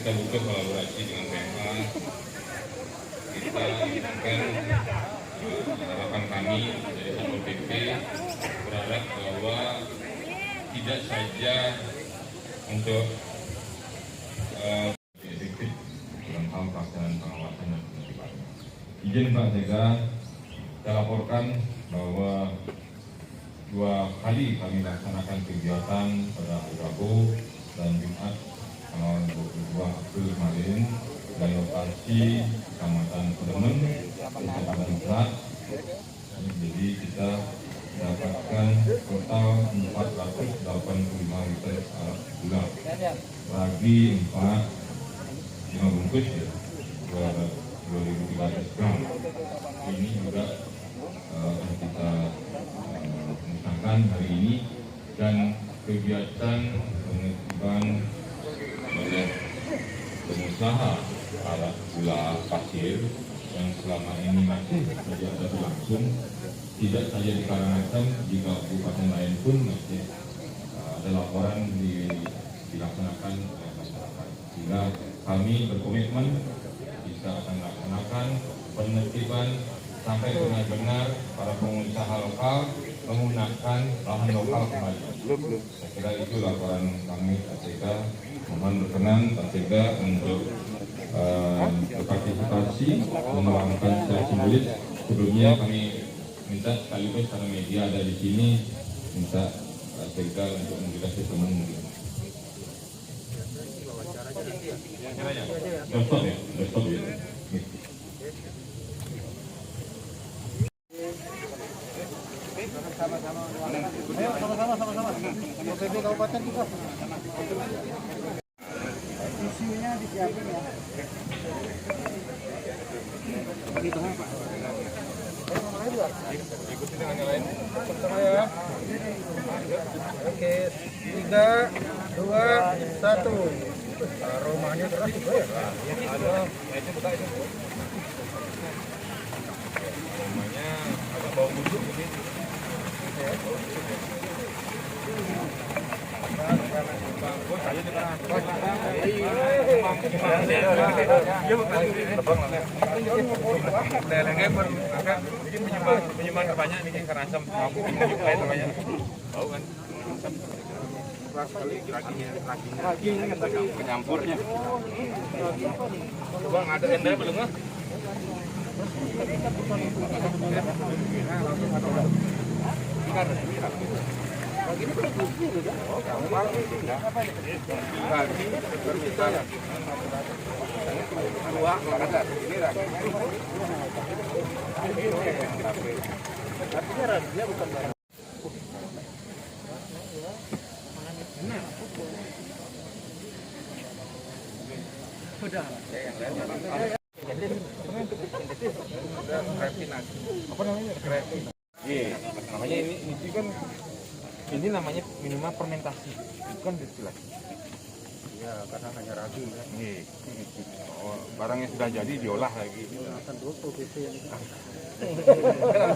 Kita butuh kolaborasi dengan PMA. Kita inginkan harapan kami dari Satpol PP berharap bahwa tidak saja untuk efektif dalam hal pelaksanaan pengawasan dan penertiban. Izin Pak Sekda, saya laporkan bahwa 2 kali kami laksanakan kegiatan pada hari Rabu dan Jumat tanggal 22 April kemarin dari lokasi Kecamatan Kedemen, Kecamatan Berat. Jadi kita mendapatkan total 485 liter arak gula bagi 5 bungkus ya, 2.300 gram. Ini juga kita musnahkan hari ini, dan kegiatan penertiban oleh pengusaha arak gula pasir yang selama ini masih terjadi langsung, tidak saja di Karangasem, di kabupaten lain pun masih ada laporan dilaksanakan oleh masyarakat. Sehingga kami berkomitmen bisa akan melaksanakan penertiban sampai benar-benar para pengusaha lokal menggunakan lahan lokal kembali. Saya kira itu laporan kami Pak Sekda. Mohon berkenan Pak Sekda untuk berpartisipasi menuangkan secara simbolis. Sebelumnya kami minta sekaligus karena media ada di sini, minta Pak Sekda untuk memberikan statement. Stop ya. Sama-sama. OPD Kabupaten juga. Isunya disiapin ya. Ikutin dengan yang lain. Ya. Oke, 3, 2, 1. Aromanya keras juga ya. Itu buka itu. Aromanya agak bau busuk ini. Penyumbang terbanyak ini Karangasem, bau kan? Keras sekali raginya penyampurnya. Coba ada enda belum ah? Ini produksi gitu kan? Oh, gampang sih enggak. Ragi baru kita ya. Dua ada ini ragi. Artinya raginya bukan barang. Udah. Apa namanya? Iya, namanya ini kan. Ini namanya minuman fermentasi, bukan destilasi. Iya, karena hanya ragi ya. Oh, barang yang sudah jadi diolah lagi. Akan dulu gitu ya. Kan harus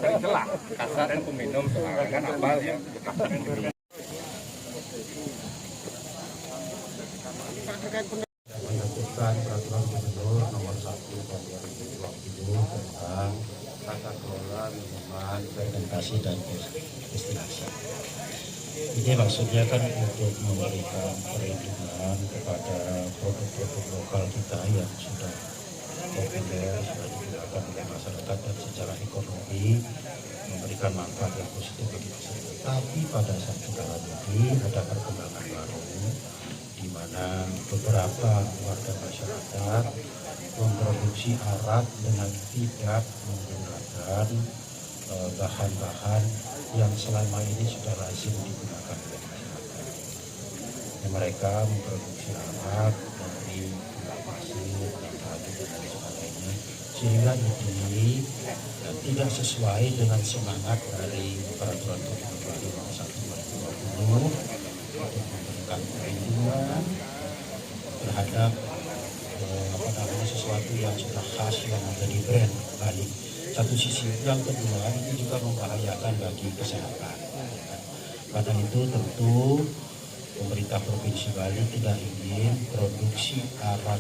cari celah. Kasar dan peminum soalnya kan apal ya. Kasar dan peminum. Menerbitkan peraturan gubernur nomor 1 tahun 2020 tentang tata kelola minuman fermentasi dan destilasi. Ini maksudnya kan untuk memberikan perlindungan kepada produk-produk lokal kita yang sudah populer, sudah digunakan oleh masyarakat dan secara ekonomi memberikan manfaat yang positif bagi masyarakat. Tapi pada saat sekarang ini ada perkembangan baru di mana beberapa warga masyarakat memproduksi arak dengan tidak menggunakan bahan-bahan yang selama ini sudah lazim digunakan oleh masyarakat. Mereka memproduksi arak dari gula pasir, kayu dan lain sebagainya, sehingga ini tidak sesuai dengan semangat dari peraturan Gubernur nomor 1 2020 untuk memberikan perlindungan terhadap sesuatu sesuatu yang sudah khas yang menjadi brand Bali. Satu sisi, yang kedua ini juga membahayakan bagi kesehatan. Karena itu tentu pemerintah Provinsi Bali tidak ingin produksi arak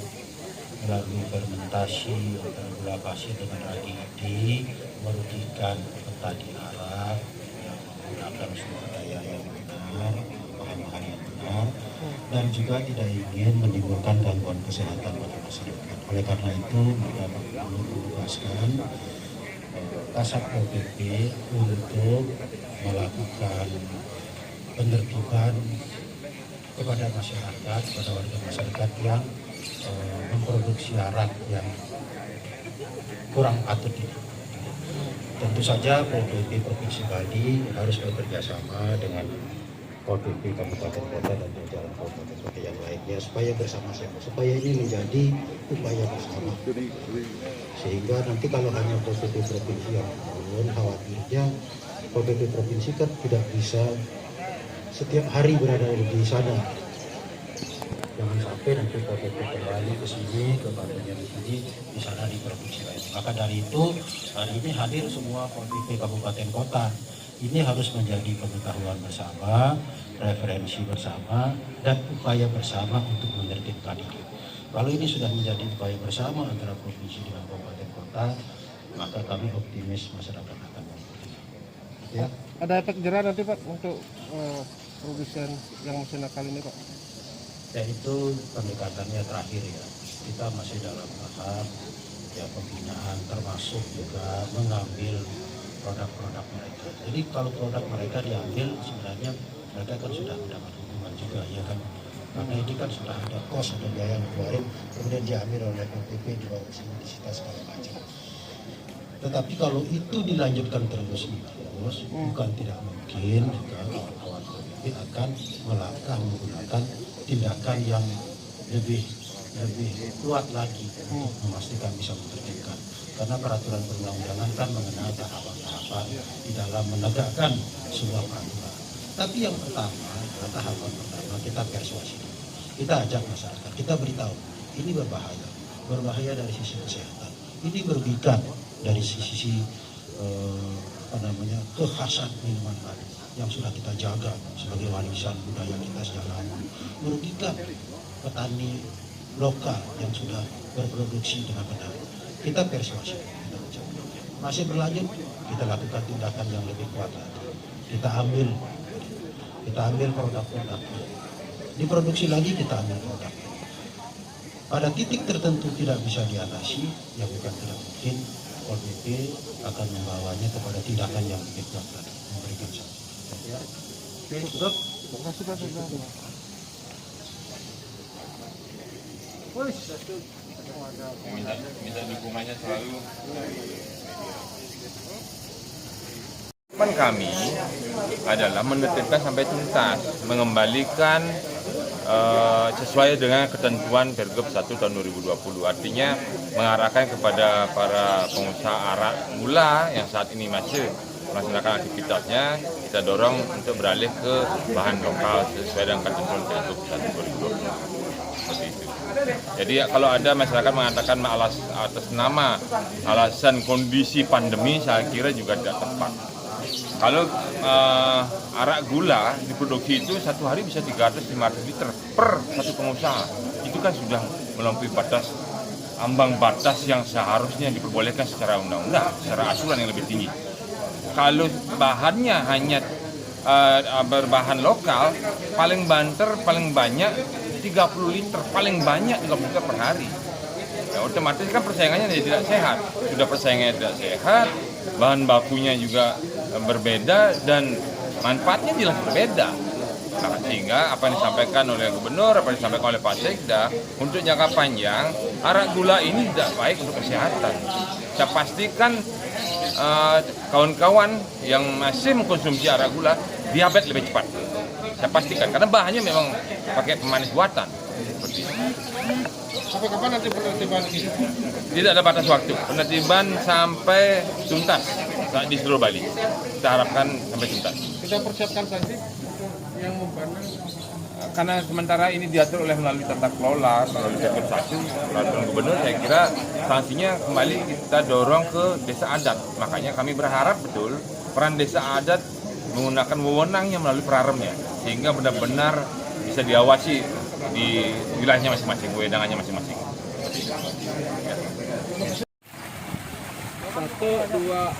melalui fermentasi antara gula pasir dengan ragi ini merugikan petani arak yang menggunakan sumber daya yang benar, bahan-bahan yang benar, dan juga tidak ingin menimbulkan gangguan kesehatan pada masyarakat. Oleh karena itu, kita perlu menugaskan Kasat Pol PP untuk melakukan penertiban kepada masyarakat, kepada warga masyarakat yang memproduksi arak yang kurang patut ini. Tentu saja Pol PP Provinsi Bali harus bekerja sama dengan Pol PP Kabupaten Kota dan jajaran kabupaten kota yang lainnya supaya bersama-sama, supaya ini menjadi upaya bersama. Sehingga nanti kalau hanya Pol PP Provinsi yang turun, khawatirnya Pol PP Provinsi kan tidak bisa setiap hari berada di sana. Jangan sampai nanti Pol PP kembali ke sini, ke Bantunya di sini, di sana di provinsi lain. Maka dari itu, hari ini hadir semua Pol PP Kabupaten Kota. Ini harus menjadi pengetahuan bersama, referensi bersama, dan upaya bersama untuk menertibkan ini. Kalau ini sudah menjadi upaya bersama antara provinsi dengan kabupaten kota, maka kami optimis masyarakat akan mengikuti. Ya. Ada efek jerah nanti Pak untuk produsen yang masih nakal ini Pak? Ya itu pendekatannya terakhir ya. Kita masih dalam tahap ya pembinaan, termasuk juga mengambil produk-produk mereka. Jadi kalau produk mereka diambil, sebenarnya mereka kan sudah mendapat hukuman juga ya kan. Karena ini kan sudah ada kos atau biaya yang keluarin, kemudian diambil oleh PPP juga disita segala macam. Tetapi kalau itu dilanjutkan terus, bukan tidak mungkin juga kawan-kawan PPP akan melangkah menggunakan tindakan yang lebih kuat lagi untuk memastikan bisa menertibkan. Karena peraturan perundang-undangan kan mengenai tahapan-tahapan di dalam menegakkan sebuah peraturan. Tapi yang pertama, tahapan pertama kita persuasi, kita ajak masyarakat, kita beritahu ini berbahaya dari sisi kesehatan, ini merugikan dari sisi kekhasan minuman Bali yang sudah kita jaga sebagai warisan budaya kita sejak lama, merugikan petani lokal yang sudah berproduksi dengan benar. Kita persuasi, masih berlanjut, kita lakukan tindakan yang lebih kuat lagi. Kita ambil produk-produk, diproduksi lagi, kita ambil produk. Pada titik tertentu tidak bisa diatasi, ya bukan tidak mungkin, Pol PP akan membawanya kepada tindakan yang lebih kuat lagi, memberikan sanksi. Ya. Terima kasih Pak. minta dukungannya selalu. Harapan kami adalah menertibkan sampai tuntas, mengembalikan sesuai dengan ketentuan Pergub 1 tahun 2020. Artinya mengarahkan kepada para pengusaha arak gula yang saat ini masih melaksanakan aktivitasnya, kita dorong untuk beralih ke bahan lokal sesuai dengan ketentuan Pergub 1 2020. Seperti itu. Jadi kalau ada masyarakat mengatakan atas nama alasan kondisi pandemi, saya kira juga tidak tepat. Kalau arak gula diproduksi itu satu hari bisa 300-500 liter per satu pengusaha. Itu kan sudah melampaui batas, ambang batas yang seharusnya diperbolehkan secara undang-undang, secara aturan yang lebih tinggi. Kalau bahannya hanya berbahan lokal, paling banter, paling banyak 30 liter, paling banyak 30 liter per hari. Ya, otomatis kan persaingannya tidak sehat. Sudah persaingannya tidak sehat, bahan bakunya juga berbeda dan manfaatnya jelas berbeda. Nah, sehingga apa yang disampaikan oleh Gubernur, apa yang disampaikan oleh Pak Sekda, untuk jangka panjang, arak gula ini tidak baik untuk kesehatan. Saya pastikan kawan-kawan yang masih mengkonsumsi arak gula, diabetes lebih cepat. Saya pastikan, karena bahannya memang pakai pemanis buatan. Seperti itu. Sampai kapan nanti penertiban ini? Tidak ada batas waktu, penertiban sampai tuntas di seluruh Bali. Kita harapkan sampai tuntas. Kita persiapkan sanksi yang membanding. karena sementara ini diatur oleh melalui tata kelola, melalui Sektor 1 peraturan gubernur, saya kira sanksinya kembali kita dorong ke desa adat. Makanya kami berharap betul peran desa adat menggunakan wewenangnya melalui peraremnya, sehingga benar-benar bisa diawasi di wilayahnya masing-masing, wewenangannya masing-masing. Satu, dua.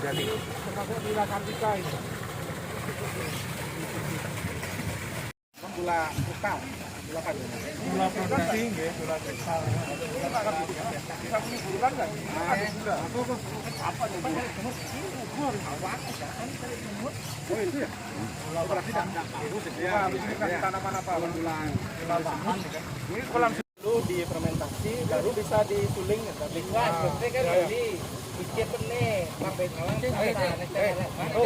Termasuk di Kartika ini. Gula ukal, gula kan? Gula produksi, gula kristal. Kita akan bisa menimbulkan kan? Ada gula. Apa nih? Oh itu ya? Gula berarti tidak. Ya, bisa kasih tanaman apa? Gula bahan. Ini kolam dulu difermentasi, baru bisa disuling. Wah, seperti kan tadi. Ikut nih, sampai kawan ini satu.